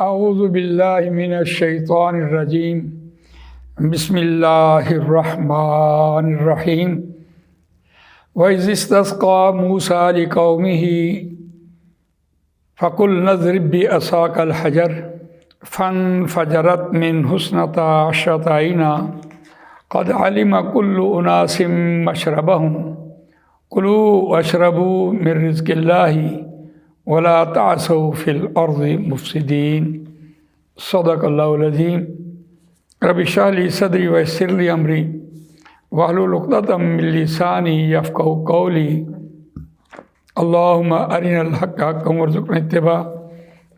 اعوذ باللہ من الشیطان الرجیم بسم اللہ الرحمن الرحیم وَإِذِ اسْتَسْقَىٰ مُوسَىٰ لِقَوْمِهِ فَقُلْنَا اضْرِب بِّعَصَاكَ الْحَجَرَ فَانفَجَرَتْ مِنْهُ اثْنَتَا عَشْرَةَ عَيْنًا قَدْ عَلِمَ كُلُّ أُنَاسٍ مَّشْرَبَهُمْ كُلُوا وَاشْرَبُوا مِن رِّزْقِ اللَّهِ وَلَا تَعْثَوْا فِي الْأَرْضِ مُفْسِدِينَ صدق اللہ العظیم۔ رب اشرح لي صدری ويسر لي أمری واحلل عقدۃ من لسانی یفقہوا قولی۔ اللہم ارنا الحق حقا وارزقنا اتباعہ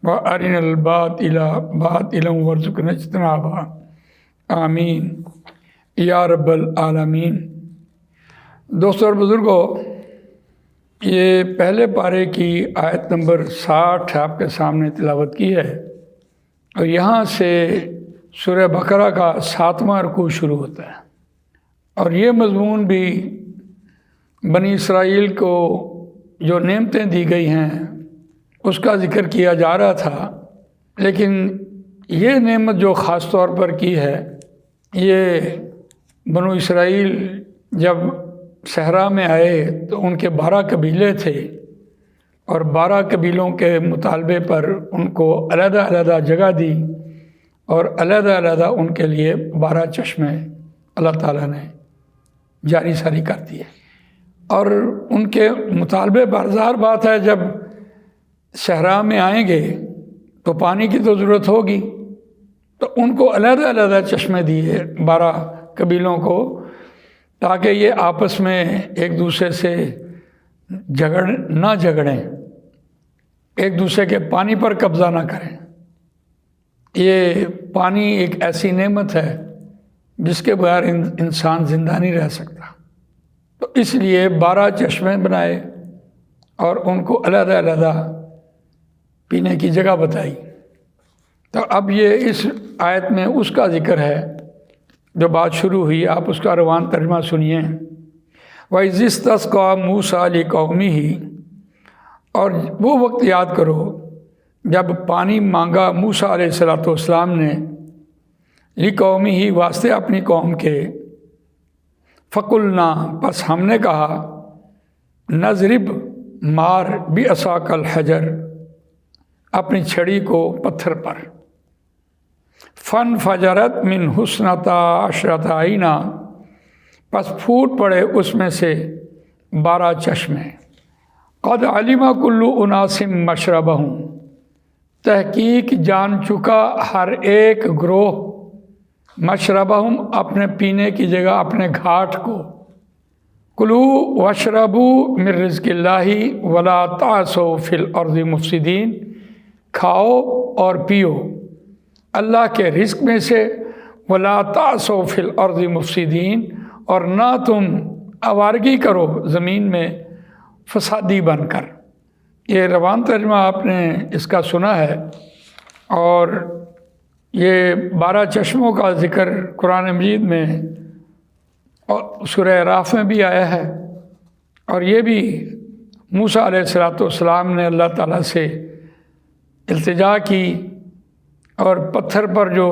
وارنا الباطل باطلا وارزقنا اجتنابہ، آمین یا رب العالمین۔ دوستو اور بزرگوں، یہ پہلے پارے کی آیت نمبر 60 آپ کے سامنے تلاوت کی ہے، اور یہاں سے سورہ بقرہ کا 7واں رکوع شروع ہوتا ہے، اور یہ مضمون بھی بنی اسرائیل کو جو نعمتیں دی گئی ہیں اس کا ذکر کیا جا رہا تھا، لیکن یہ نعمت جو خاص طور پر کی ہے، یہ بنو اسرائیل جب صحرا میں آئے تو ان کے 12 قبیلے تھے، اور 12 قبیلوں کے مطالبے پر ان کو علیحدہ علیحدہ جگہ دی، اور علیحدہ علیحدہ ان کے لیے 12 چشمے اللہ تعالیٰ نے جاری ساری کر دیے۔ اور ان کے مطالبے پر ظاہر بات ہے، جب صحرا میں آئیں گے تو پانی کی تو ضرورت ہوگی، تو ان کو علیحدہ علیحدہ چشمے دیے 12 قبیلوں کو، تاکہ یہ آپس میں ایک دوسرے سے نہ جھگڑیں، ایک دوسرے کے پانی پر قبضہ نہ کریں۔ یہ پانی ایک ایسی نعمت ہے جس کے بغیر انسان زندہ نہیں رہ سکتا، تو اس لیے 12 چشمے بنائے اور ان کو علیحدہ علیحدہ پینے کی جگہ بتائی۔ تو اب یہ اس آیت میں اس کا ذکر ہے جو بات شروع ہوئی، آپ اس کا روان ترجمہ سنیے۔ وَإِذِ اسْتَسْقَىٰ مُوسَىٰ لِقَوْمِهِ، اور وہ وقت یاد کرو جب پانی مانگا موسیٰ علیہ السلام نے لِقَوْمِهِ، واسطے اپنی قوم کے، فَقُلْنَا، پس ہم نے کہا، نَضْرِب، مار، بِعَصَاكَ الْحَجَرَ، اپنی چھڑی کو پتھر پر، فَانْفَجَرَتْ مِنْهُ اثْنَتَا عَشْرَةَ عَيْنًا، پس پھوٹ پڑے اس میں سے 12 چشمے، قَدْ عَلِمَ كُلُّ أُنَاسٍ مَّشْرَبَهُمْ، تحقیق جان چکا ہر ایک گروہ، مشربہم، اپنے پینے کی جگہ، اپنے گھاٹ کو، کلوا واشربوا من رزق اللہ ولا تعثوا فی الارض مفسدین، کھاؤ اور پیو اللہ کے رزق میں سے، ولا تعثوا فی الارض مفسدین، اور نہ تم آوارگی کرو زمین میں فسادی بن کر۔ یہ روان ترجمہ آپ نے اس کا سنا ہے، اور یہ 12 چشموں کا ذکر قرآن مجید میں اور سورہ اعراف میں بھی آیا ہے، اور یہ بھی موسیٰ علیہ السلام نے اللہ تعالیٰ سے التجا کی، اور پتھر پر جو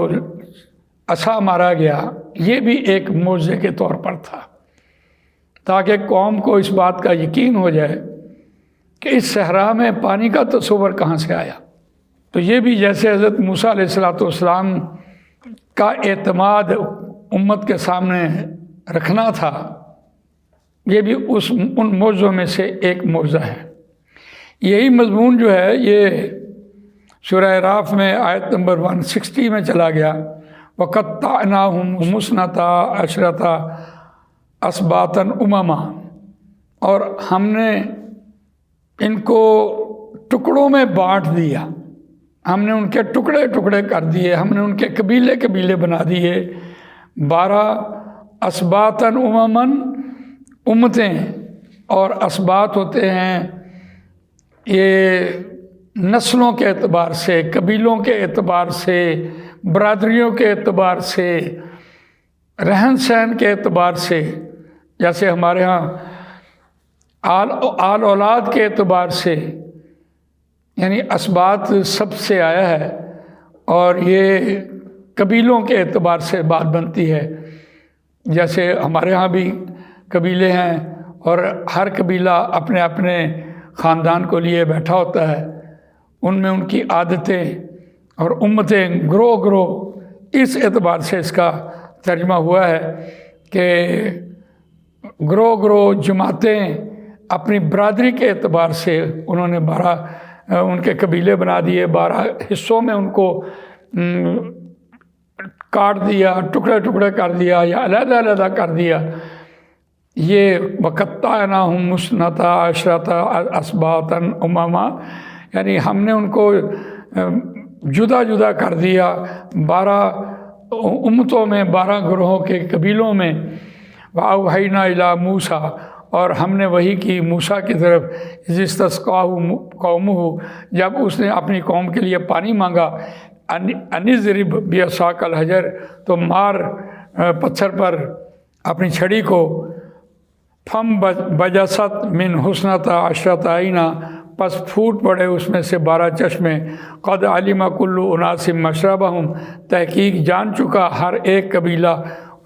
عصا مارا گیا یہ بھی ایک معجزے کے طور پر تھا، تاکہ قوم کو اس بات کا یقین ہو جائے کہ اس صحرا میں پانی کا تصور کہاں سے آیا۔ تو یہ بھی جیسے حضرت موسیٰ علیہ السلام کا اعتماد امت کے سامنے رکھنا تھا، یہ بھی ان معجزوں میں سے ایک معجزہ ہے۔ یہی مضمون جو ہے یہ سورہ اعراف میں آیت نمبر 160 میں چلا گیا، وَقَطَّعْنَاهُمْ اثْنَتَا عَشْرَةَ أَسْبَاطًا أُمَمًا، اور ہم نے ان کو ٹکڑوں میں بانٹ دیا، ہم نے ان کے ٹکڑے ٹکڑے کر دیے، ہم نے ان کے قبیلے قبیلے بنا دیے، 12 اسباطً امماً، امتیں، اور اسباط ہوتے ہیں یہ نسلوں کے اعتبار سے، قبیلوں کے اعتبار سے، برادریوں کے اعتبار سے، رہن سہن کے اعتبار سے، جیسے ہمارے ہاں آل اولاد کے اعتبار سے، یعنی اسباط سب سے آیا ہے، اور یہ قبیلوں کے اعتبار سے بات بنتی ہے، جیسے ہمارے ہاں بھی قبیلے ہیں اور ہر قبیلہ اپنے اپنے خاندان کو لیے بیٹھا ہوتا ہے، ان میں ان کی عادتیں اور امتیں گروہ گروہ، اس اعتبار سے اس کا ترجمہ ہوا ہے کہ گروہ گروہ جماعتیں اپنی برادری کے اعتبار سے انہوں نے 12 ان کے قبیلے بنا دیے، 12 حصوں میں ان کو کاٹ دیا، ٹکڑے ٹکڑے کر دیا یا علیحدہ علیحدہ کر دیا۔ یہ وَقَطَّعْنَاهُمْ اثْنَتَا عَشْرَةَ أَسْبَاطًا أُمَمًا، یعنی ہم نے ان کو جدا جدا کر دیا 12 امتوں میں، 12 گروہوں کے قبیلوں میں۔ وَأَوْحَيْنَا إِلَىٰ مُوسَىٰ، اور ہم نے وحی کی موسیٰ کی طرف، اِذِ اسْتَسْقَاهُ قَوْمُهُ، جب اس نے اپنی قوم کے لیے پانی مانگا، أَنِ اضْرِبْ بِعَصَاكَ الْحَجَرَ، تو مار پتھر پر اپنی چھڑی کو۔ فَانْبَجَسَتْ مِنْ حُسْنَتَا عَشْرَةَ عَيْنًا، پس پھوٹ پڑے اس میں سے 12 چشمے۔ قَدْ عَلِمَ كُلُّ أُنَاسٍ مَشْرَبَهُمْ، تحقیق جان چکا ہر ایک قبیلہ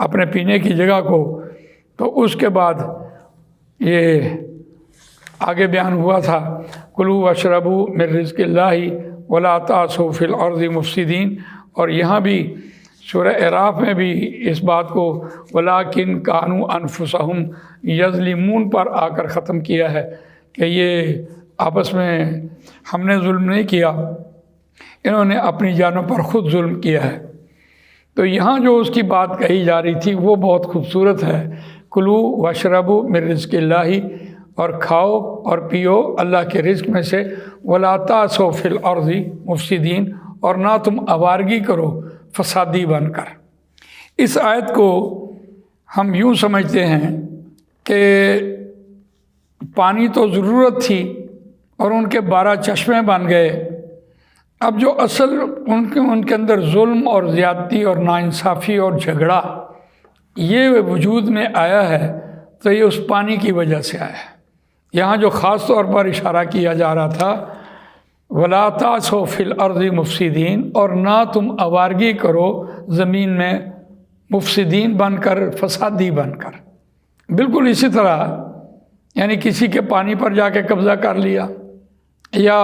اپنے پینے کی جگہ کو۔ تو اس کے بعد یہ آگے بیان ہوا تھا، کُلُوا وَاشْرَبُوا مِن رِزْقِ اللَّهِ وَلَا تَعْثُوا فِي الْأَرْضِ مُفْسِدِينَ، اور یہاں بھی سورہ اعراف میں بھی اس بات کو وَلَٰكِن كَانُوا أَنفُسَهُمْ يَظْلِمُونَ پر آ کر ختم کیا ہے کہ یہ آپس میں ہم نے ظلم نہیں کیا، انہوں نے اپنی جانوں پر خود ظلم کیا ہے۔ تو یہاں جو اس کی بات کہی جا رہی تھی وہ بہت خوبصورت ہے، کلو واشربوا من رزق اللہ، اور کھاؤ اور پیو اللہ کے رزق میں سے، ولا تعثوا فی الارض مفسدین، اور نہ تم آوارگی کرو فسادی بن کر۔ اس آیت کو ہم یوں سمجھتے ہیں کہ پانی تو ضرورت تھی اور ان کے 12 چشمے بن گئے، اب جو اصل ان کے اندر ظلم اور زیادتی اور ناانصافی اور جھگڑا یہ وجود میں آیا ہے تو یہ اس پانی کی وجہ سے آیا ہے۔ یہاں جو خاص طور پر اشارہ کیا جا رہا تھا وَلَا تَعْثُوا فِي الْأَرْضِ مُفْسِدِينَ، اور نہ تم آوارگی کرو زمین میں مفسدین بن کر، فسادی بن کر۔ بالکل اسی طرح یعنی کسی کے پانی پر جا کے قبضہ کر لیا، یا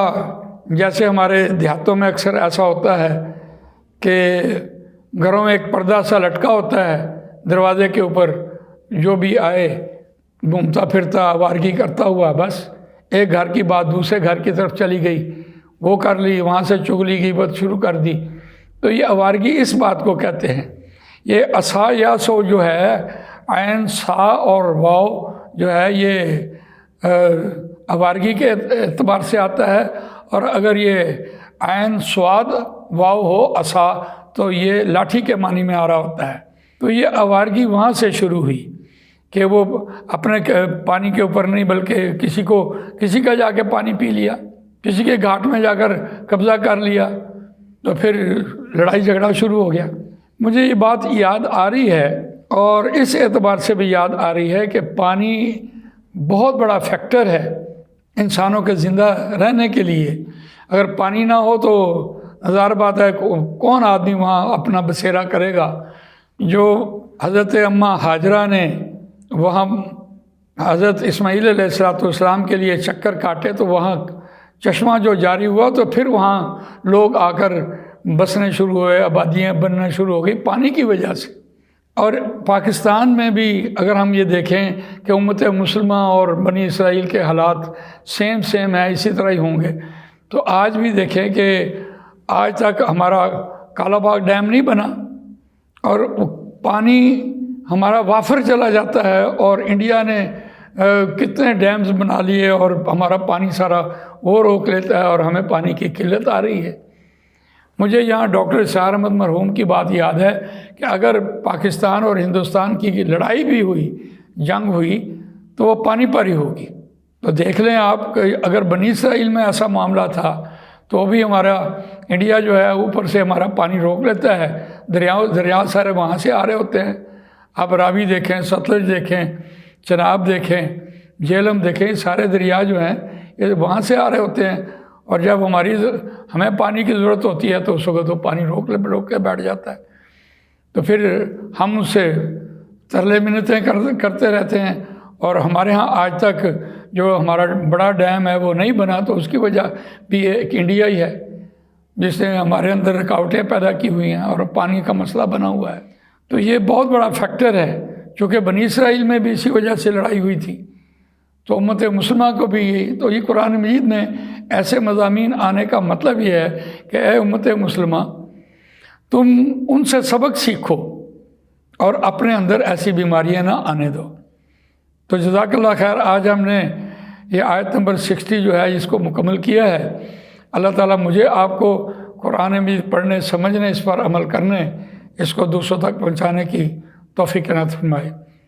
جیسے ہمارے دیہاتوں میں اکثر ایسا ہوتا ہے کہ گھروں میں ایک پردہ سا لٹکا ہوتا ہے دروازے کے اوپر، جو بھی آئے گھومتا پھرتا آوارگی کرتا ہوا، بس ایک گھر کی بات دوسرے گھر کی طرف چلی گئی، وہ کر لی، وہاں سے چگلی غیبت شروع کر دی۔ تو یہ آوارگی اس بات کو کہتے ہیں۔ یہ اسا یا سو جو ہے، عین سا اور واو جو ہے یہ آوارگی کے اعتبار سے آتا ہے، اور اگر یہ عین سواد واو ہو اسا تو یہ لاٹھی کے معنی میں آ رہا ہوتا ہے۔ تو یہ آوارگی وہاں سے شروع ہوئی کہ وہ اپنے پانی کے اوپر نہیں بلکہ کسی کا جا کے پانی پی لیا، کسی کے گھاٹ میں جا کر قبضہ کر لیا، تو پھر لڑائی جھگڑا شروع ہو گیا۔ مجھے یہ بات یاد آ رہی ہے، اور اس اعتبار سے بھی یاد آ رہی ہے کہ پانی بہت بڑا فیکٹر ہے انسانوں کے زندہ رہنے کے لیے۔ اگر پانی نہ ہو تو ہزار بات ہے، کون آدمی وہاں اپنا بسیرا کرے گا۔ جو حضرت اماں ہاجرہ نے وہاں حضرت اسماعیل علیہ السلام کے لیے چکر کاٹے تو وہاں چشمہ جو جاری ہوا تو پھر وہاں لوگ آ کر بسنے شروع ہوئے، آبادیاں بننا شروع ہو گئی پانی کی وجہ سے۔ اور پاکستان میں بھی اگر ہم یہ دیکھیں کہ امت مسلمہ اور بنی اسرائیل کے حالات سیم ہیں، اسی طرح ہی ہوں گے، تو آج بھی دیکھیں کہ آج تک ہمارا کالا باغ ڈیم نہیں بنا، اور پانی ہمارا وافر چلا جاتا ہے، اور انڈیا نے کتنے ڈیمز بنا لیے اور ہمارا پانی سارا وہ روک لیتا ہے اور ہمیں پانی کی قلت آ رہی ہے۔ مجھے یہاں ڈاکٹر اسحاق احمد مرحوم کی بات یاد ہے کہ اگر پاکستان اور ہندوستان کی لڑائی بھی ہوئی، جنگ ہوئی، تو وہ پانی پر ہی ہوگی۔ تو دیکھ لیں آپ کہ اگر بنی اسرائیل میں ایسا معاملہ تھا تو بھی ہمارا انڈیا جو ہے اوپر سے ہمارا پانی روک لیتا ہے، دریا سارے وہاں سے آ رہے ہوتے ہیں۔ آپ راوی دیکھیں، ستلج دیکھیں، چناب دیکھیں، جہلم دیکھیں، سارے دریا جو ہیں یہ وہاں سے آ رہے ہوتے ہیں، اور جب ہمیں پانی کی ضرورت ہوتی ہے تو اس وقت وہ پانی روک کے بیٹھ جاتا ہے۔ تو پھر ہم اس سے ترلے منتیں کرتے رہتے ہیں، اور ہمارے ہاں آج تک جو ہمارا بڑا ڈیم ہے وہ نہیں بنا، تو اس کی وجہ بھی ایک انڈیا ہی ہے جس نے ہمارے اندر رکاوٹیں پیدا کی ہوئی ہیں اور پانی کا مسئلہ بنا ہوا ہے۔ تو یہ بہت بڑا فیکٹر ہے، چونکہ بنی اسرائیل میں بھی اسی وجہ سے لڑائی ہوئی تھی، تو امت مسلمہ کو بھی یہی۔ تو یہ قرآن مجید میں ایسے مضامین آنے کا مطلب یہ ہے کہ اے امت مسلمہ، تم ان سے سبق سیکھو اور اپنے اندر ایسی بیماریاں نہ آنے دو۔ تو جزاک اللہ خیر، آج ہم نے یہ آیت نمبر 60 جو ہے اس کو مکمل کیا ہے۔ اللہ تعالیٰ مجھے آپ کو قرآن مجید پڑھنے، سمجھنے، اس پر عمل کرنے، اس کو دوسروں تک پہنچانے کی توفیق عنایت فرمائے۔